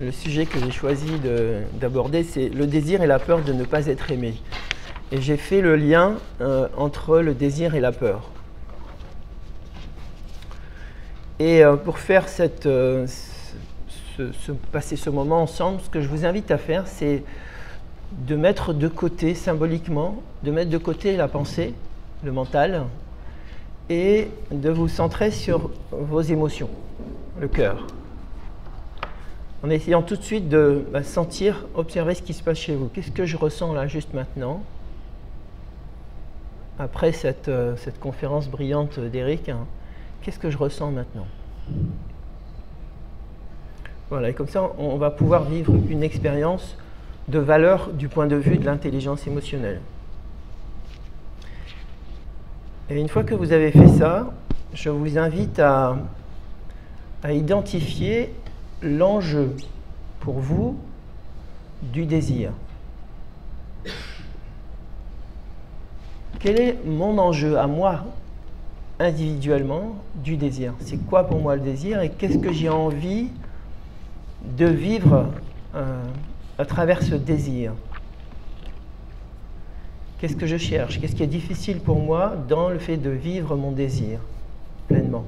Le sujet que j'ai choisi d'aborder, c'est le désir et la peur de ne pas être aimé. Et j'ai fait le lien entre le désir et la peur. Et pour faire passer ce moment ensemble, ce que je vous invite à faire, c'est de mettre de côté, symboliquement, de mettre de côté la pensée, le mental, et de vous centrer sur vos émotions, le cœur. En essayant tout de suite de sentir, observer ce qui se passe chez vous. Qu'est-ce que je ressens là, juste maintenant, après cette conférence brillante d'Éric, hein, qu'est-ce que je ressens maintenant? Voilà, et comme ça, on va pouvoir vivre une expérience de valeur du point de vue de l'intelligence émotionnelle. Et une fois que vous avez fait ça, je vous invite à identifier l'enjeu pour vous du désir. Quel est mon enjeu à moi, individuellement, du désir? C'est quoi pour moi le désir et qu'est-ce que j'ai envie de vivre à travers ce désir? Qu'est-ce que je cherche? Qu'est-ce qui est difficile pour moi dans le fait de vivre mon désir pleinement?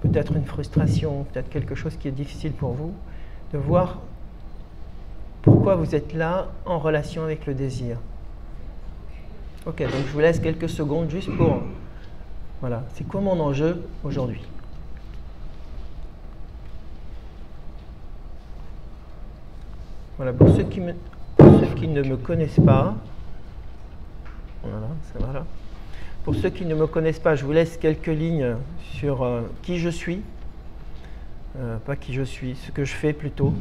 Peut-être une frustration, peut-être quelque chose qui est difficile pour vous, de voir pourquoi vous êtes là en relation avec le désir. Ok, donc je vous laisse quelques secondes juste pour... Voilà, c'est quoi mon enjeu aujourd'hui? Voilà, pour ceux qui ne me connaissent pas, voilà, ça va là. Pour ceux qui ne me connaissent pas, je vous laisse quelques lignes sur qui je suis, pas qui je suis, ce que je fais plutôt.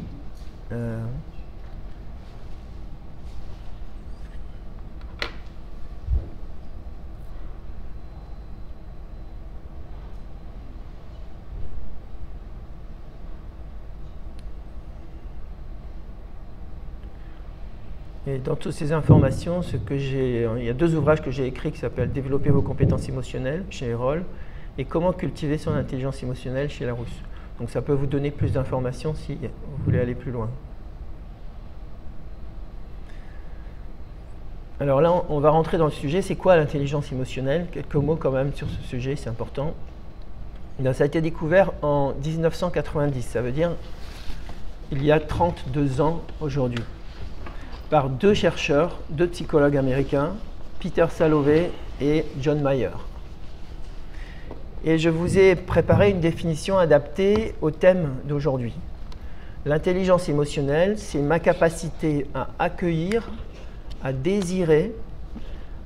Et dans toutes ces informations, il y a 2 ouvrages que j'ai écrits qui s'appellent « Développer vos compétences émotionnelles » chez Erol et « Comment cultiver son intelligence émotionnelle » chez Larousse. Donc ça peut vous donner plus d'informations si vous voulez aller plus loin. Alors là, on va rentrer dans le sujet. C'est quoi l'intelligence émotionnelle? Quelques mots quand même sur ce sujet, c'est important. Donc, ça a été découvert en 1990, ça veut dire il y a 32 ans aujourd'hui, par 2 chercheurs, 2 psychologues américains, Peter Salovey et John Mayer. Et je vous ai préparé une définition adaptée au thème d'aujourd'hui. L'intelligence émotionnelle, c'est ma capacité à accueillir, à désirer,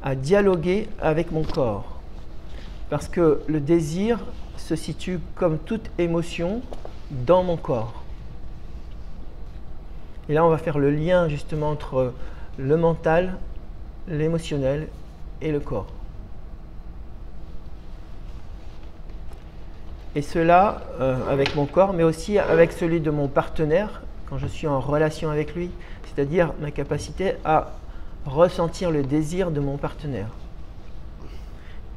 à dialoguer avec mon corps. Parce que le désir se situe, comme toute émotion, dans mon corps. Et là, on va faire le lien justement entre le mental, l'émotionnel et le corps. Et cela avec mon corps, mais aussi avec celui de mon partenaire, quand je suis en relation avec lui, c'est-à-dire ma capacité à ressentir le désir de mon partenaire.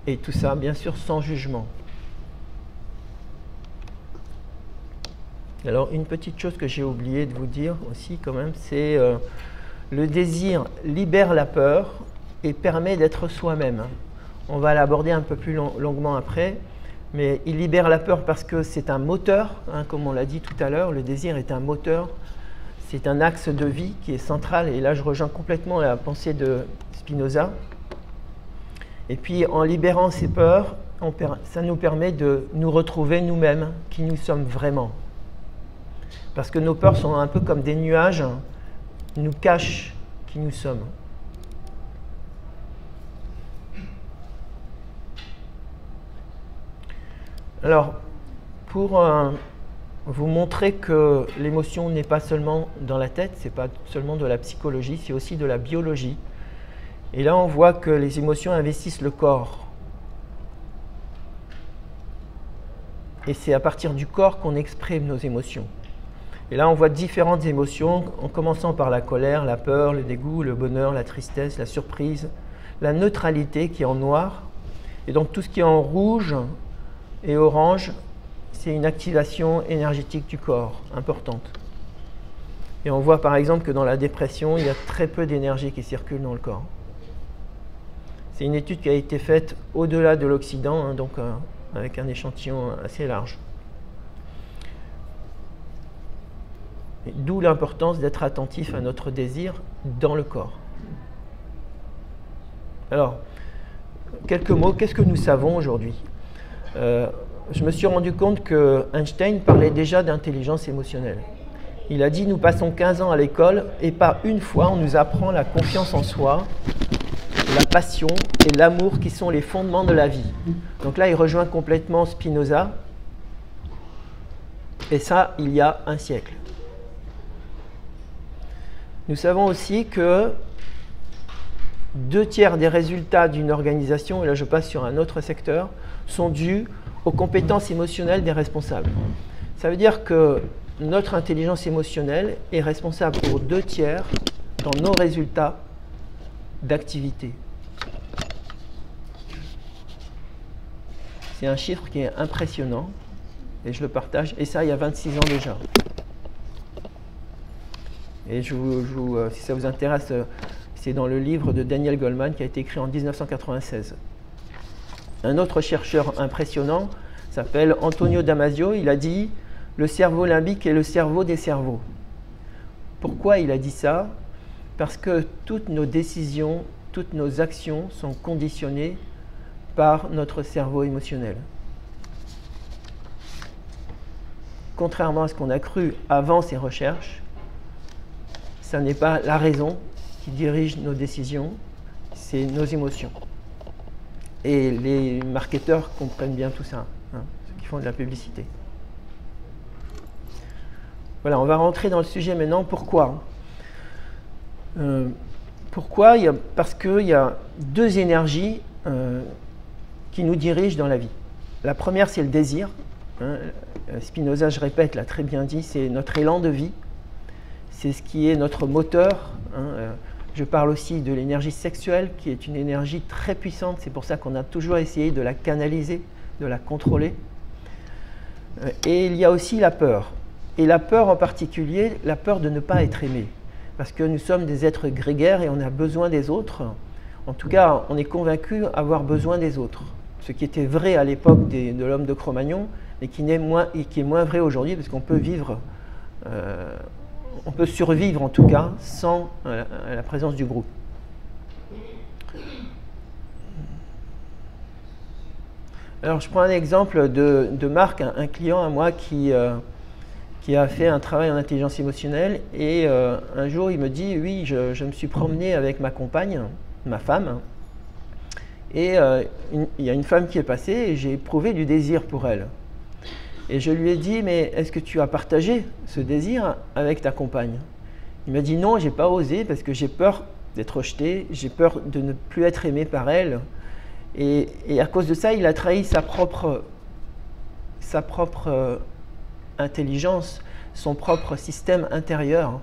Et tout ça, bien sûr, sans jugement. Alors, une petite chose que j'ai oublié de vous dire aussi quand même, c'est le désir libère la peur et permet d'être soi-même. On va l'aborder un peu plus longuement après, mais il libère la peur parce que c'est un moteur, hein, comme on l'a dit tout à l'heure, le désir est un moteur, c'est un axe de vie qui est central, et là je rejoins complètement la pensée de Spinoza. Et puis en libérant ces peurs, ça nous permet de nous retrouver nous-mêmes, qui nous sommes vraiment. Parce que nos peurs sont un peu comme des nuages, nous cachent qui nous sommes. Alors, pour vous montrer que l'émotion n'est pas seulement dans la tête, c'est pas seulement de la psychologie, c'est aussi de la biologie. Et là, on voit que les émotions investissent le corps. Et c'est à partir du corps qu'on exprime nos émotions. Et là, on voit différentes émotions, en commençant par la colère, la peur, le dégoût, le bonheur, la tristesse, la surprise, la neutralité qui est en noir. Et donc tout ce qui est en rouge et orange, c'est une activation énergétique du corps importante. Et on voit par exemple que dans la dépression, il y a très peu d'énergie qui circule dans le corps. C'est une étude qui a été faite au-delà de l'Occident, hein, donc avec un échantillon assez large. D'où l'importance d'être attentif à notre désir dans le corps. Alors, quelques mots, qu'est-ce que nous savons aujourd'hui? Je me suis rendu compte que Einstein parlait déjà d'intelligence émotionnelle. Il a dit, nous passons 15 ans à l'école et pas une fois on nous apprend la confiance en soi, la passion et l'amour qui sont les fondements de la vie. Donc là, il rejoint complètement Spinoza, et ça, il y a un siècle. Nous savons aussi que 2/3 des résultats d'une organisation, et là je passe sur un autre secteur, sont dus aux compétences émotionnelles des responsables. Ça veut dire que notre intelligence émotionnelle est responsable pour 2/3 dans nos résultats d'activité. C'est un chiffre qui est impressionnant, et je le partage, et ça il y a 26 ans déjà. Et si ça vous intéresse, c'est dans le livre de Daniel Goleman qui a été écrit en 1996. Un autre chercheur impressionnant s'appelle Antonio Damasio. Il a dit « Le cerveau limbique est le cerveau des cerveaux ». Pourquoi il a dit ça? Parce que toutes nos décisions, toutes nos actions sont conditionnées par notre cerveau émotionnel. Contrairement à ce qu'on a cru avant ces recherches, ce n'est pas la raison qui dirige nos décisions, c'est nos émotions. Et les marketeurs comprennent bien tout ça, hein, ceux qui font de la publicité. Voilà, on va rentrer dans le sujet maintenant. Pourquoi? Pourquoi? Parce qu'il y a deux énergies qui nous dirigent dans la vie. La première, c'est le désir. Hein. Spinoza, je répète, l'a très bien dit, c'est notre élan de vie. C'est ce qui est notre moteur. Hein. Je parle aussi de l'énergie sexuelle, qui est une énergie très puissante. C'est pour ça qu'on a toujours essayé de la canaliser, de la contrôler. Et il y a aussi la peur. Et la peur en particulier, la peur de ne pas être aimé. Parce que nous sommes des êtres grégaires et on a besoin des autres. En tout cas, on est convaincu avoir besoin des autres. Ce qui était vrai à l'époque de l'homme de Cro-Magnon, mais qui est moins vrai aujourd'hui, parce qu'on peut vivre... on peut survivre en tout cas sans la présence du groupe. Alors je prends un exemple de Marc, un client à moi qui a fait un travail en intelligence émotionnelle et un jour il me dit oui, je me suis promené avec ma compagne, ma femme, et il y a une femme qui est passée et j'ai éprouvé du désir pour elle. Et je lui ai dit, mais est-ce que tu as partagé ce désir avec ta compagne? Il m'a dit non, j'ai pas osé parce que j'ai peur d'être rejeté, j'ai peur de ne plus être aimé par elle. Et à cause de ça, il a trahi sa propre intelligence, son propre système intérieur,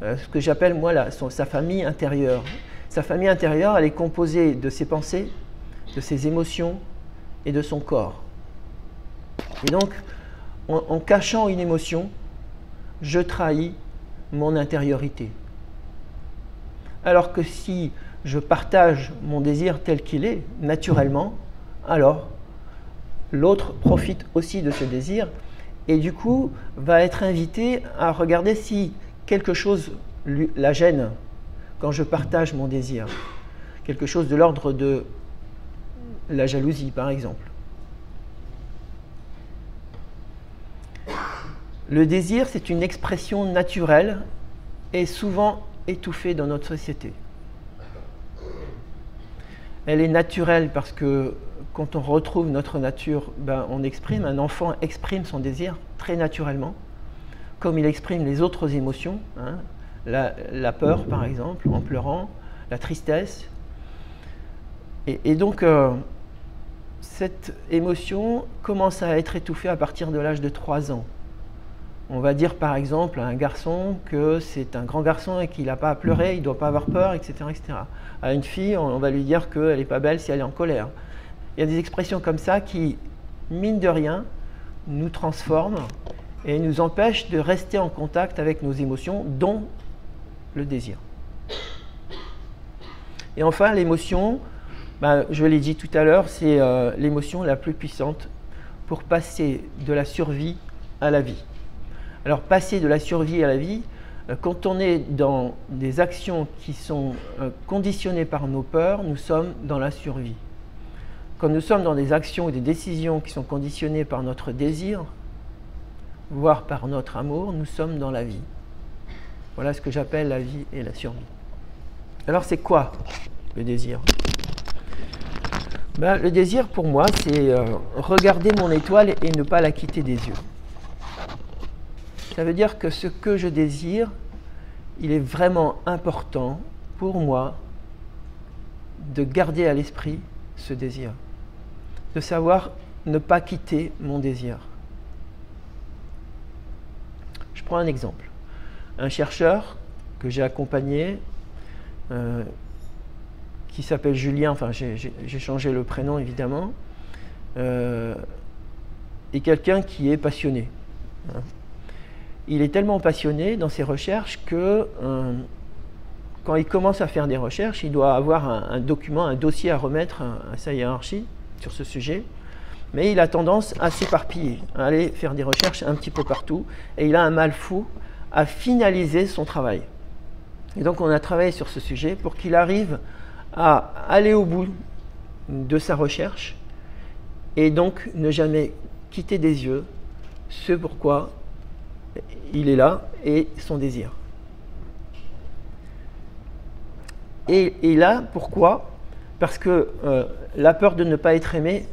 ce que j'appelle moi sa famille intérieure. Sa famille intérieure, elle est composée de ses pensées, de ses émotions et de son corps. Et donc, en cachant une émotion, je trahis mon intériorité. Alors que si je partage mon désir tel qu'il est, naturellement, alors l'autre profite aussi de ce désir et du coup va être invité à regarder si quelque chose la gêne quand je partage mon désir. Quelque chose de l'ordre de la jalousie, par exemple. Le désir, c'est une expression naturelle et souvent étouffée dans notre société. Elle est naturelle parce que quand on retrouve notre nature, on exprime, un enfant exprime son désir très naturellement, comme il exprime les autres émotions, hein, la peur par exemple, en pleurant, la tristesse. Et donc, cette émotion commence à être étouffée à partir de l'âge de 3 ans. On va dire par exemple à un garçon que c'est un grand garçon et qu'il n'a pas à pleurer, il ne doit pas avoir peur, etc., etc. À une fille, on va lui dire qu'elle n'est pas belle si elle est en colère. Il y a des expressions comme ça qui, mine de rien, nous transforme et nous empêche de rester en contact avec nos émotions, dont le désir. Et enfin, l'émotion, je l'ai dit tout à l'heure, c'est l'émotion la plus puissante pour passer de la survie à la vie. Alors, passer de la survie à la vie, quand on est dans des actions qui sont conditionnées par nos peurs, nous sommes dans la survie. Quand nous sommes dans des actions ou des décisions qui sont conditionnées par notre désir, voire par notre amour, nous sommes dans la vie. Voilà ce que j'appelle la vie et la survie. Alors, c'est quoi le désir? Le désir, pour moi, c'est regarder mon étoile et ne pas la quitter des yeux. Ça veut dire que ce que je désire, il est vraiment important pour moi de garder à l'esprit ce désir, de savoir ne pas quitter mon désir. Je prends un exemple. Un chercheur que j'ai accompagné, qui s'appelle Julien, enfin j'ai changé le prénom évidemment, est quelqu'un qui est passionné. Il est tellement passionné dans ses recherches que quand il commence à faire des recherches, il doit avoir un document, un dossier à remettre à sa hiérarchie sur ce sujet. Mais il a tendance à s'éparpiller, à aller faire des recherches un petit peu partout. Et il a un mal fou à finaliser son travail. Et donc on a travaillé sur ce sujet pour qu'il arrive à aller au bout de sa recherche et donc ne jamais quitter des yeux ce pourquoi il est là et son désir. Et là, pourquoi? Parce que la peur de ne pas être aimé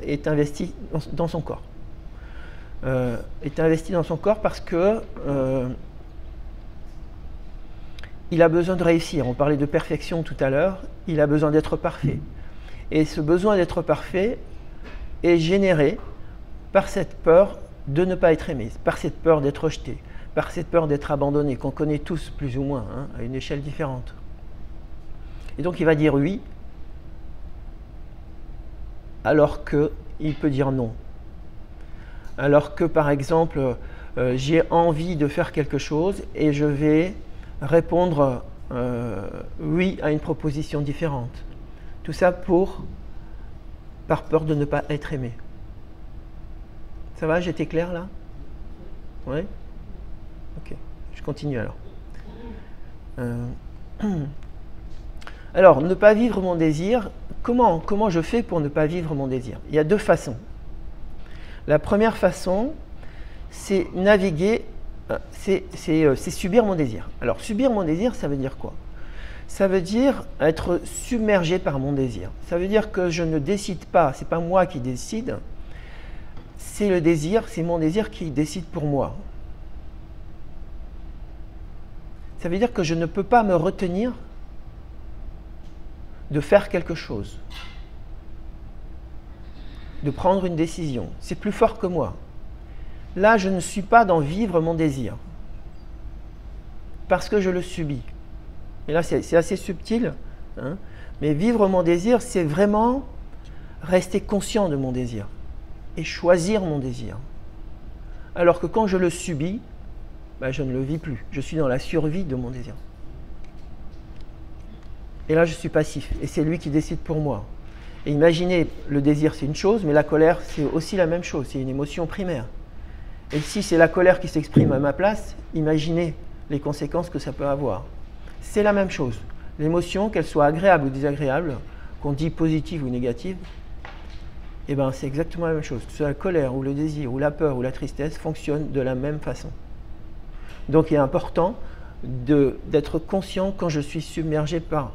est investie dans son corps. Est investie dans son corps parce que il a besoin de réussir. On parlait de perfection tout à l'heure. Il a besoin d'être parfait. Et ce besoin d'être parfait est généré par cette peur de ne pas être aimé, par cette peur d'être rejeté, par cette peur d'être abandonné, qu'on connaît tous plus ou moins, à une échelle différente. Et donc il va dire oui, alors qu'il peut dire non. Alors que par exemple, j'ai envie de faire quelque chose et je vais répondre oui à une proposition différente. Tout ça par peur de ne pas être aimé. Ça va, j'étais clair là? Oui? Ok, je continue alors. Alors, ne pas vivre mon désir, comment je fais pour ne pas vivre mon désir? Il y a deux façons. La première façon, c'est naviguer, c'est subir mon désir. Alors, subir mon désir, ça veut dire quoi? Ça veut dire être submergé par mon désir. Ça veut dire que je ne décide pas, c'est pas moi qui décide, c'est le désir, c'est mon désir qui décide pour moi. Ça veut dire que je ne peux pas me retenir de faire quelque chose, de prendre une décision. C'est plus fort que moi. Là, je ne suis pas dans vivre mon désir, parce que je le subis. Et là, c'est assez subtil, hein, mais vivre mon désir, c'est vraiment rester conscient de mon désir et choisir mon désir. Alors que quand je le subis, je ne le vis plus. Je suis dans la survie de mon désir. Et là, je suis passif. Et c'est lui qui décide pour moi. Et imaginez, le désir, c'est une chose, mais la colère, c'est aussi la même chose. C'est une émotion primaire. Et si c'est la colère qui s'exprime à ma place, imaginez les conséquences que ça peut avoir. C'est la même chose. L'émotion, qu'elle soit agréable ou désagréable, qu'on dit positive ou négative, c'est exactement la même chose. Que ce soit la colère ou le désir ou la peur ou la tristesse fonctionne de la même façon. Donc il est important d'être conscient quand je suis submergé par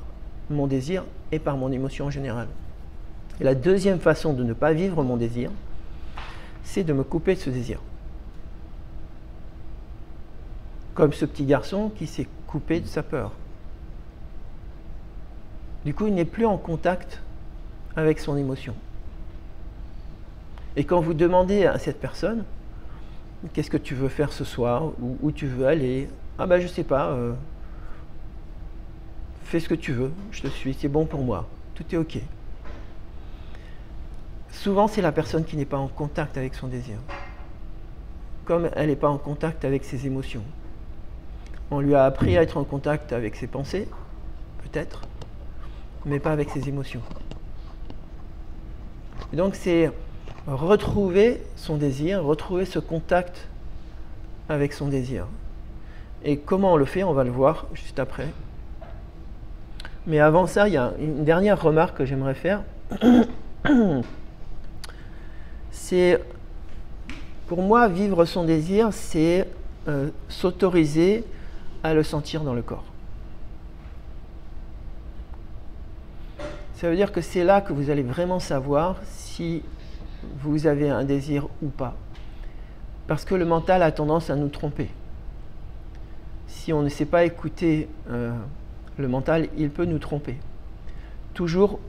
mon désir et par mon émotion en général. Et la deuxième façon de ne pas vivre mon désir, c'est de me couper de ce désir. Comme ce petit garçon qui s'est coupé de sa peur. Du coup, il n'est plus en contact avec son émotion. Et quand vous demandez à cette personne, qu'est-ce que tu veux faire ce soir, où tu veux aller, je ne sais pas, fais ce que tu veux, je te suis, c'est bon pour moi, tout est ok. Souvent, c'est la personne qui n'est pas en contact avec son désir. comme elle n'est pas en contact avec ses émotions. On lui a appris à être en contact avec ses pensées, peut-être, mais pas avec ses émotions. Et donc c'est retrouver son désir, retrouver ce contact avec son désir. Et comment on le fait, on va le voir juste après. Mais avant ça, il y a une dernière remarque que j'aimerais faire. C'est, pour moi, vivre son désir, c'est s'autoriser à le sentir dans le corps. Ça veut dire que c'est là que vous allez vraiment savoir si vous avez un désir ou pas. Parce que le mental a tendance à nous tromper. Si on ne sait pas écouter le mental, il peut nous tromper. Toujours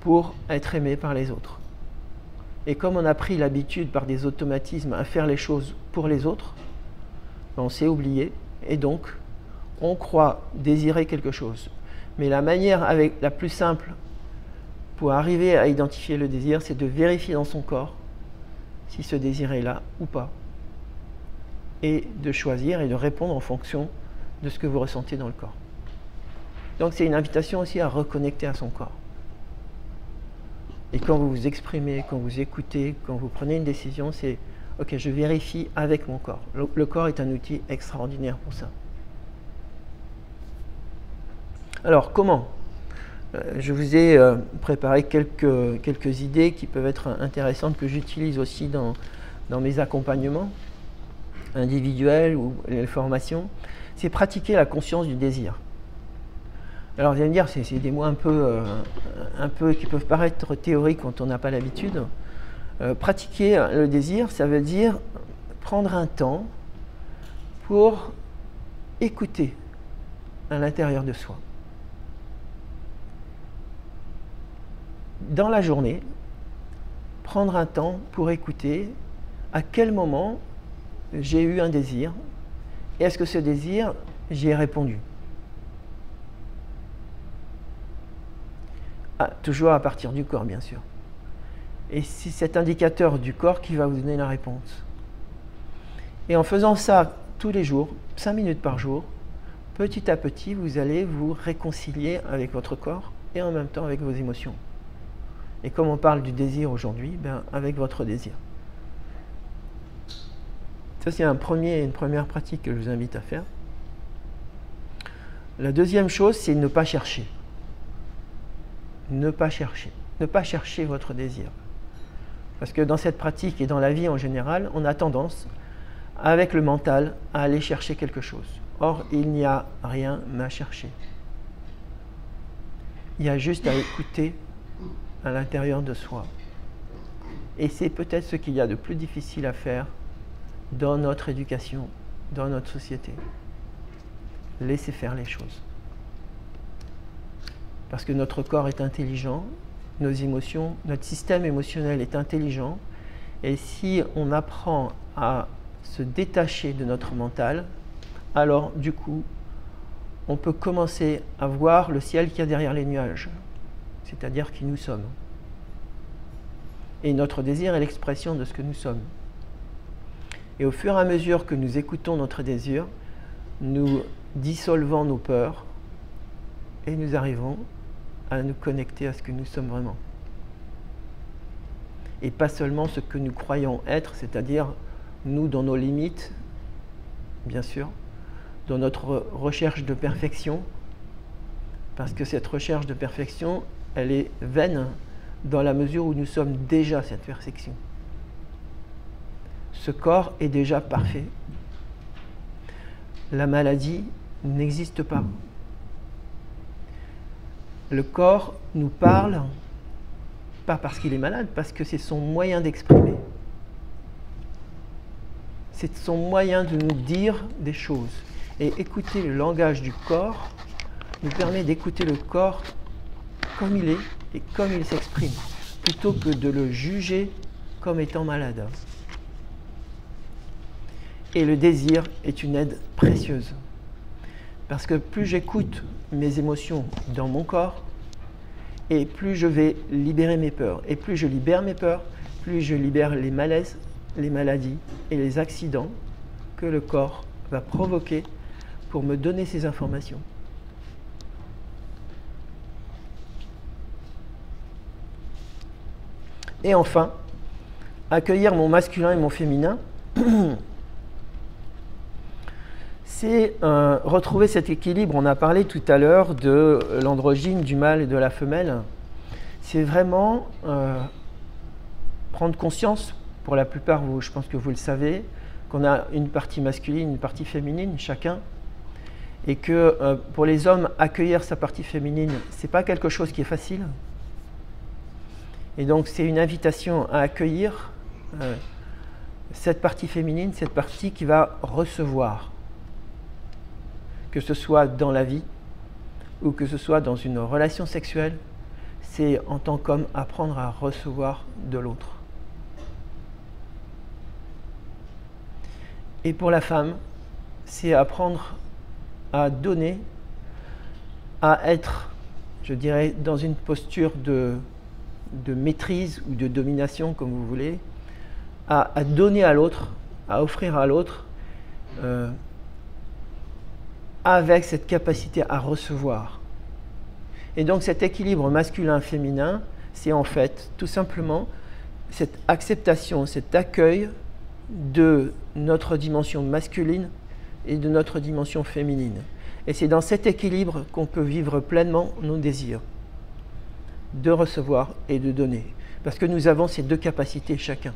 pour être aimé par les autres. Et comme on a pris l'habitude par des automatismes à faire les choses pour les autres, on s'est oublié et donc on croit désirer quelque chose. Mais la manière la plus simple pour arriver à identifier le désir, c'est de vérifier dans son corps si ce désir est là ou pas. Et de choisir et de répondre en fonction de ce que vous ressentez dans le corps. Donc c'est une invitation aussi à reconnecter à son corps. Et quand vous vous exprimez, quand vous écoutez, quand vous prenez une décision, c'est « Ok, je vérifie avec mon corps ». Le corps est un outil extraordinaire pour ça. Alors, comment ? Je vous ai préparé quelques idées qui peuvent être intéressantes, que j'utilise aussi dans mes accompagnements individuels ou les formations. C'est pratiquer la conscience du désir. Alors vous allez me dire, c'est des mots un peu qui peuvent paraître théoriques quand on n'a pas l'habitude. Pratiquer le désir, ça veut dire prendre un temps pour écouter à l'intérieur de soi. Dans la journée, prendre un temps pour écouter à quel moment j'ai eu un désir et est-ce que ce désir, j'y ai répondu. Toujours à partir du corps, bien sûr. Et c'est cet indicateur du corps qui va vous donner la réponse. Et en faisant ça tous les jours, 5 minutes par jour, petit à petit, vous allez vous réconcilier avec votre corps et en même temps avec vos émotions. Et comme on parle du désir aujourd'hui, ben avec votre désir. Ça, c'est une première pratique que je vous invite à faire. La deuxième chose, c'est ne pas chercher. Ne pas chercher. Ne pas chercher votre désir. Parce que dans cette pratique et dans la vie en général, on a tendance, avec le mental, à aller chercher quelque chose. Or, il n'y a rien à chercher. Il y a juste à écouter à l'intérieur de soi. Et c'est peut-être ce qu'il y a de plus difficile à faire dans notre éducation, dans notre société. Laissez faire les choses. Parce que notre corps est intelligent, nos émotions, notre système émotionnel est intelligent, et si on apprend à se détacher de notre mental, alors du coup, on peut commencer à voir le ciel qu'il y a derrière les nuages, c'est-à-dire qui nous sommes. Et notre désir est l'expression de ce que nous sommes. Et au fur et à mesure que nous écoutons notre désir, nous dissolvons nos peurs et nous arrivons à nous connecter à ce que nous sommes vraiment. Et pas seulement ce que nous croyons être, c'est-à-dire nous dans nos limites, bien sûr, dans notre recherche de perfection, parce que cette recherche de perfection, elle est vaine dans la mesure où nous sommes déjà cette perfection. Ce corps est déjà parfait. La maladie n'existe pas. Le corps nous parle, pas parce qu'il est malade, parce que c'est son moyen d'exprimer. C'est son moyen de nous dire des choses. Et écouter le langage du corps nous permet d'écouter le corps comme il est et comme il s'exprime, plutôt que de le juger comme étant malade. Et le désir est une aide précieuse. Parce que plus j'écoute mes émotions dans mon corps, et plus je vais libérer mes peurs. Et plus je libère mes peurs, plus je libère les malaises, les maladies et les accidents que le corps va provoquer pour me donner ces informations. Et enfin, accueillir mon masculin et mon féminin, c'est retrouver cet équilibre. On a parlé tout à l'heure de l'androgyne, du mâle et de la femelle. C'est vraiment prendre conscience, pour la plupart, je pense que vous le savez, qu'on a une partie masculine, une partie féminine, chacun, et que pour les hommes, accueillir sa partie féminine, ce n'est pas quelque chose qui est facile. Et donc, c'est une invitation à accueillir cette partie féminine, cette partie qui va recevoir, que ce soit dans la vie ou que ce soit dans une relation sexuelle, c'est en tant qu'homme apprendre à recevoir de l'autre. Et pour la femme, c'est apprendre à donner, à être, je dirais, dans une posture de maîtrise ou de domination, comme vous voulez, à donner à l'autre, à offrir à l'autre, avec cette capacité à recevoir. Et donc cet équilibre masculin-féminin, c'est en fait tout simplement cette acceptation, cet accueil de notre dimension masculine et de notre dimension féminine. Et c'est dans cet équilibre qu'on peut vivre pleinement nos désirs de recevoir et de donner. Parce que nous avons ces deux capacités chacun.